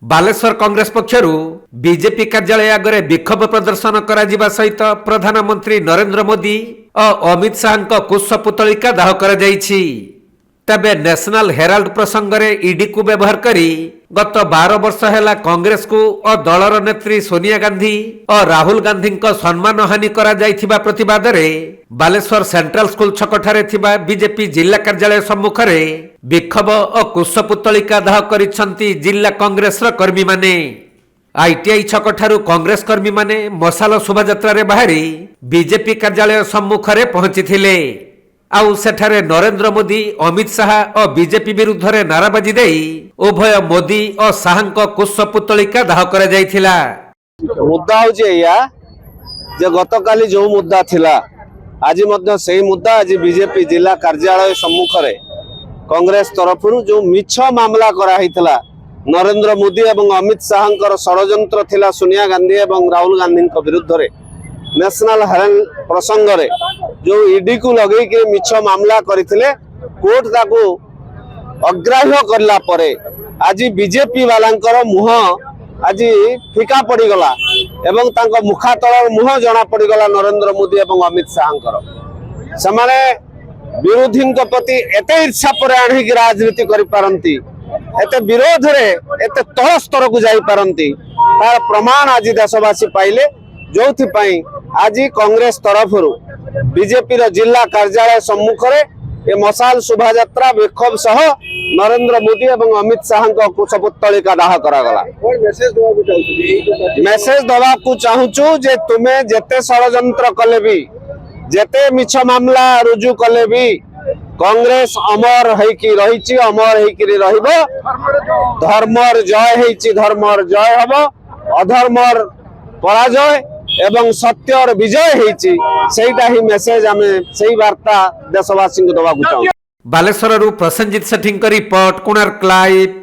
Baleshwar Congress पक्षरु BJP कार्यालय आगे विक्षोभ प्रदर्शन करा सहित प्रधानमंत्री नरेंद्र मोदी और अमित शाह कुशपुतलिका दाह करा जायछि। तबे नेशनल हेराल्ड प्रसंग में ईडी को व्यवहार करी गत 12 वर्ष है कांग्रेस को और दलर नेत्री सोनिया गांधी और राहुल गांधी सम्मान हानि करा जायथिबा प्रतिवाद रे बालेश्वर सेंट्रल स्कूल छकठारे थिबा बीजेपी जिला कार्यालय सम्मुख में विक्षोभ और कुशपुतलिका दाह करिसंती जिला कांग्रेस कर्मी माने। आईटीआई छकठारु कांग्रेस कर्मी माने मशाल शोभायात्रा रे बाहरी बीजेपी कार्यालय सम्मुख में पहुंची आउ सेठारे नरेंद्र मोदी अमित शाह और बीजेपी विरुद्ध रे नाराबाजी देई उभय मोदी और शाह कुशपुतलिका दाह करा जायथिला। मुद्दा जे गतकाली जो मुद्दा थिला आज मध्य से मुद्दा आज बीजेपी जिला कार्यालय सम्मुख रे कांग्रेस तरफ जो मिछ मामला कराइथिला नरेंद्र मोदी एवं अमित शाह षड्यंत्र थिला सोनिया गांधी एवं राहुल गांधी विरुद्ध रे नेशनल हेराल्ड प्रसंग रे जो ईडी को लगे के मिछ मामला करथिले कोर्ट ताको अग्राह्य करला परे आज बीजेपी वालांकर मुह आज फिका पड़ी गला एवं तांको मुखातल मुह जना पड़ी गला नरेंद्र मोदी एवं अमित शाह समाने विरोधी प्रति एते ईर्षा पर आणी राजनीति करि पारंती एते विरोध रे एते तह स्तर को जाई पारंती तार प्रमाण आज देशवासी पाइले जोथि पई आज कांग्रेस तरफ बीजेपी जिला कार्यालय सम्मुख रे ए मशाल शोभायात्रा विक्षोभ सह नरेंद्र मोदी एवं अमित शाह कुशपुतलिका दाह करागला। मेसेज दवा को चाहूचु जे तुमे जेते षड्यंत्र कले भी जेते मिछ मामला रुजु कले भी कांग्रेस अमर हेकी रहिछि अमर हेकी रहिबो। धर्मर जय हेछि धर्मर जय हबो अधर्मर पराजय एवं सत्यर विजय हेछि सेटा ही मेसेज हमें सही वार्ता देशवासी को दवा को चाहू। बालेश्वर प्रसन्नजीत सेठी रिपोर्ट कोणार्क लाइव।